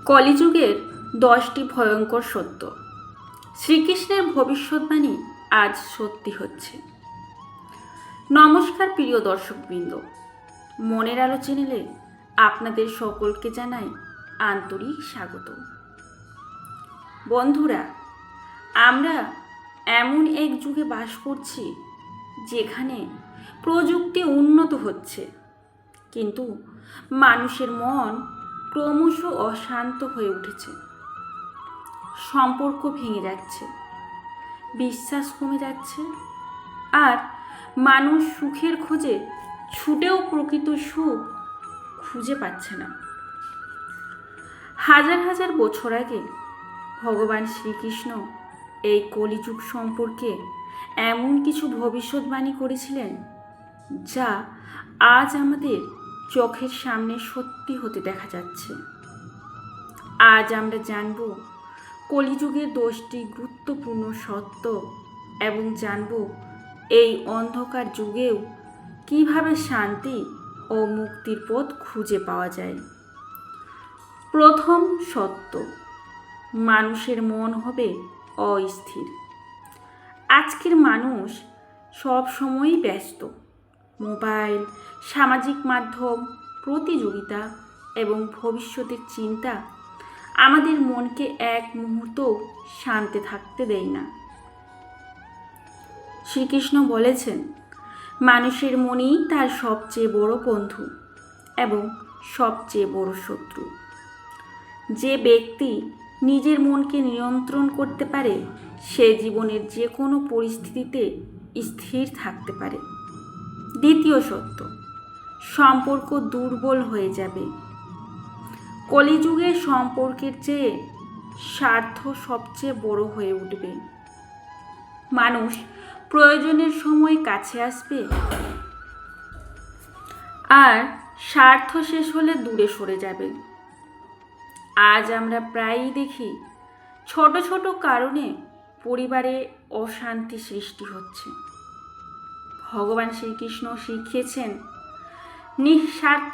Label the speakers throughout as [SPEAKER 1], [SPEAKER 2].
[SPEAKER 1] কলিযুগের 10টি ভয়ঙ্কর সত্য। শ্রীকৃষ্ণের ভবিষ্যৎবাণী আজ সত্যি হচ্ছে। নমস্কার প্রিয় দর্শকবৃন্দ, মনের আলো চ্যানেলে আপনাদের সকলকে জানাই আন্তরিক স্বাগত। বন্ধুরা, আমরা এমন এক যুগে বাস করছি যেখানে প্রযুক্তি উন্নত হচ্ছে, কিন্তু মানুষের মন ক্রমশ অশান্ত হয়ে উঠেছে। সম্পর্ক ভেঙে যাচ্ছে, বিশ্বাস কমে যাচ্ছে, আর মানুষ সুখের খোঁজে ছুটেও প্রকৃত সুখ খুঁজে পাচ্ছে না। হাজার হাজার বছর আগে ভগবান শ্রীকৃষ্ণ এই কলিযুগ সম্পর্কে এমন কিছু ভবিষ্যৎবাণী করেছিলেন যা আজ আমাদের চোখের সামনে সত্যি হতে দেখা যাচ্ছে। আজ আমরা জানব কলিযুগের 10টি গুরুত্বপূর্ণ সত্য এবং জানব এই অন্ধকার যুগেও কিভাবে শান্তি ও মুক্তির পথ খুঁজে পাওয়া যায়। প্রথম সত্য, মানুষের মন হবে অস্থির। আজকের মানুষ সব সময়ই ব্যস্ত। মোবাইল, সামাজিক মাধ্যম, প্রতিযোগিতা এবং ভবিষ্যতের চিন্তা আমাদের মনকে এক মুহূর্ত শান্তি থাকতে দেয় না। শ্রীকৃষ্ণ বলেছেন, মানুষের মনই তার সবচেয়ে বড় বন্ধু এবং সবচেয়ে বড় শত্রু। যে ব্যক্তি নিজের মনকে নিয়ন্ত্রণ করতে পারে সে জীবনের যে কোনো পরিস্থিতিতে স্থির থাকতে পারে। দ্বিতীয় সত্য, সম্পর্ক দুর্বল হয়ে যাবে। কলিযুগে সম্পর্কের চেয়ে স্বার্থ সবচেয়ে বড় হয়ে উঠবে। মানুষ প্রয়োজনের সময় কাছে আসবে, আর স্বার্থ শেষ হলে দূরে সরে যাবে। আজ আমরা প্রায়ই দেখি ছোট ছোট কারণে পরিবারে অশান্তি সৃষ্টি হচ্ছে। ভগবান শ্রীকৃষ্ণ শিখিয়েছেন, নিঃস্বার্থ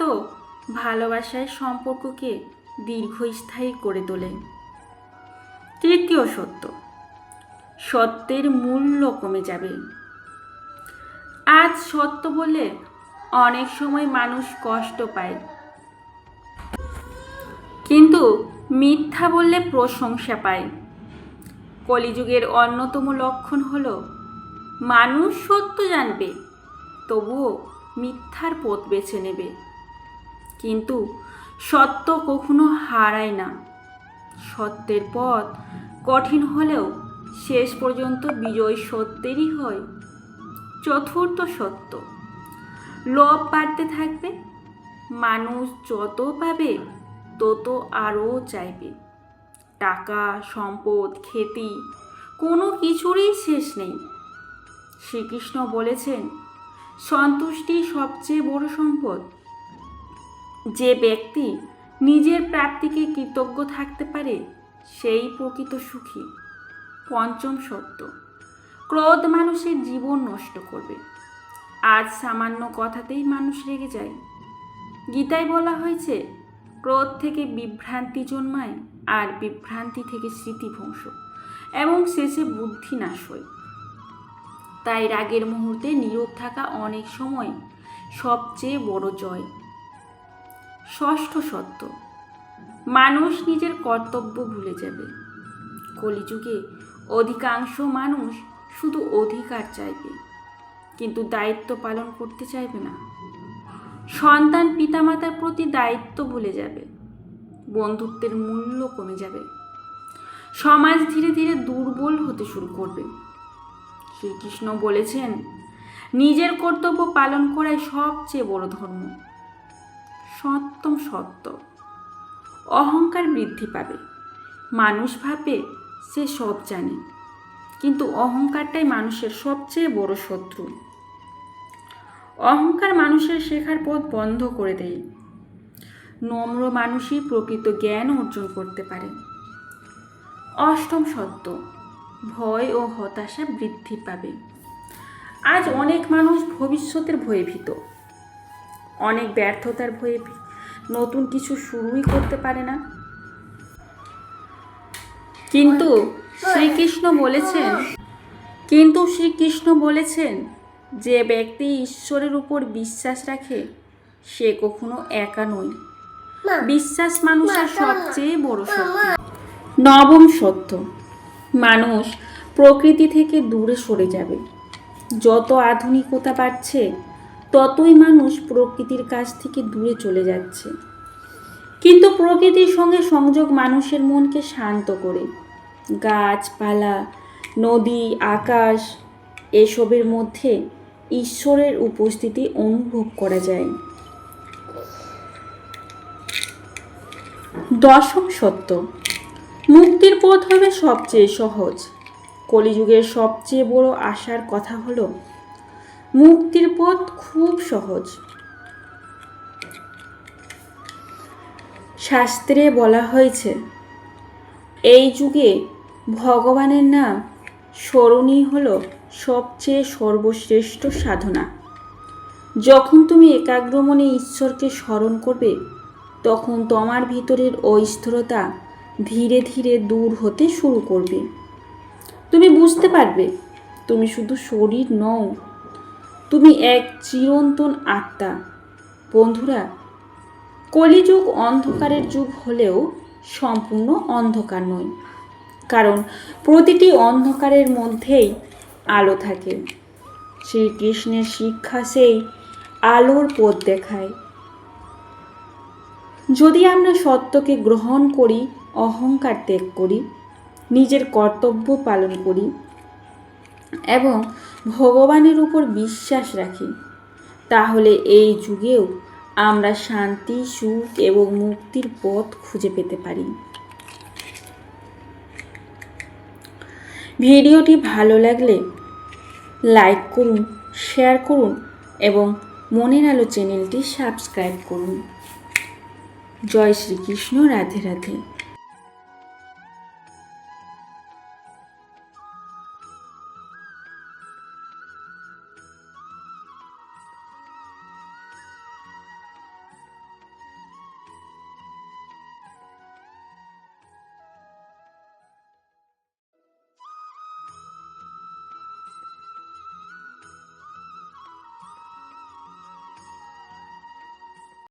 [SPEAKER 1] ভালোবাসায় সম্পর্ককে দীর্ঘস্থায়ী করে তোলে। তৃতীয় সত্য, সত্যের মূল্য কমে যাবে। আজ সত্য বলে অনেক সময় মানুষ কষ্ট পায়, কিন্তু মিথ্যা বললে প্রশংসা পায়। কলিযুগের অন্যতম লক্ষণ হলো মানুষ সত্য জানবে তবুও মিথ্যার পথ বেছে নেবে, কিন্তু সত্য কখনো হারায় না। সত্যের পথ কঠিন হলেও শেষ পর্যন্ত বিজয় সত্যেরই হয়। চতুর্থ সত্য, লোভ বাড়তে থাকবে। মানুষ যত পাবে তত আরও চাইবে। টাকা, সম্পদ, খ্যাতি, কোনো কিছুরই শেষ নেই। শ্রীকৃষ্ণ বলেছেন, সন্তুষ্টি সবচেয়ে বড় সম্পদ। যে ব্যক্তি নিজের প্রাপ্তিকে কৃতজ্ঞ থাকতে পারে সেই প্রকৃত সুখী। পঞ্চম সত্য, ক্রোধ মানুষের জীবন নষ্ট করবে। আজ সামান্য কথাতেই মানুষ রেগে যায়। গীতায় বলা হয়েছে, ক্রোধ থেকে বিভ্রান্তি জন্মায়, আর বিভ্রান্তি থেকে স্মৃতিভ্রংশ এবং শেষে বুদ্ধি নাশ হয়। তাই রাগের মুহূর্তে নীরব থাকা অনেক সময় সবচেয়ে বড় জয়। ষষ্ঠ সত্য, মানুষ নিজের কর্তব্য ভুলে যাবে। কলিযুগে অধিকাংশ মানুষ শুধু অধিকার চাইবে, কিন্তু দায়িত্ব পালন করতে চাইবে না। সন্তান পিতামাতার প্রতি দায়িত্ব ভুলে যাবে। বন্ধুত্বের মূল্য কমে যাবে। সমাজ ধীরে ধীরে দুর্বল হতে শুরু করবে। শ্রীকৃষ্ণ বলেছেন, নিজের কর্তব্য পালন করাই সবচেয়ে বড় ধর্ম। সপ্তম সত্য, অহংকার বৃদ্ধি পাবে। মানুষ ভাবে সে সব জানে, কিন্তু অহংকারটাই মানুষের সবচেয়ে বড় শত্রু। অহংকার মানুষের শেখার পথ বন্ধ করে দেয়। নম্র মানুষই প্রকৃত জ্ঞান অর্জন করতে পারে। অষ্টম সত্য, ভয় ও হতাশা বৃদ্ধি পাবে। আজ অনেক মানুষ ভবিষ্যতের ভয়ে ভীত। অনেক ব্যর্থতার ভয়ে নতুন কিছু শুরুই করতে পারে না। কিন্তু শ্রীকৃষ্ণ বলেছেন যে ব্যক্তি ঈশ্বরের উপর বিশ্বাস রাখে সে কখনো একা নয়। বিশ্বাস মানুষের সবচেয়ে বড় শক্তি। নবম সত্য, মানুষ প্রকৃতি থেকে দূরে সরে যাবে। যত আধুনিকতা বাড়ছে ততই মানুষ প্রকৃতির কাছ থেকে দূরে চলে যাচ্ছে। কিন্তু প্রকৃতির সঙ্গে সংযোগ মানুষের মনকে শান্ত করে। গাছপালা, নদী, আকাশ এসবের মধ্যে ঈশ্বরের উপস্থিতি অনুভব করা যায়। দশম সত্য, মুক্তির পথ হবে সবচেয়ে সহজ। কলিযুগের সবচেয়ে বড় আশার কথা হলো মুক্তির পথ খুব সহজ। শাস্ত্রে বলা হয়েছে এই যুগে ভগবানের নাম স্মরণই হলো সবচেয়ে সর্বশ্রেষ্ঠ সাধনা। যখন তুমি একাগ্র মনে ঈশ্বরকে স্মরণ করবে তখন তোমার ভিতরের অস্থিরতা ধীরে ধীরে দূর হতে শুরু করবে। তুমি বুঝতে পারবে তুমি শুধু শরীর নও, তুমি এক চিরন্তন আত্মা। বন্ধুরা, কলিযুগ অন্ধকারের যুগ হলেও সম্পূর্ণ অন্ধকার নয়, কারণ প্রতিটি অন্ধকারের মধ্যেই আলো থাকে। শ্রীকৃষ্ণের শিক্ষা সেই আলোর পথ দেখায়। যদি আমরা সত্যকে গ্রহণ করি, অহংকার ত্যাগ করি, নিজের কর্তব্য পালন করি এবং ভগবানের উপর বিশ্বাস রাখি, তাহলে এই যুগেও আমরা শান্তি, সুখ এবং মুক্তির পথ খুঁজে পেতে পারি। ভিডিওটি ভালো লাগলে লাইক করুন, শেয়ার করুন এবং মনের আলো চ্যানেলটি সাবস্ক্রাইব করুন। জয় শ্রীকৃষ্ণ। রাধে রাধে।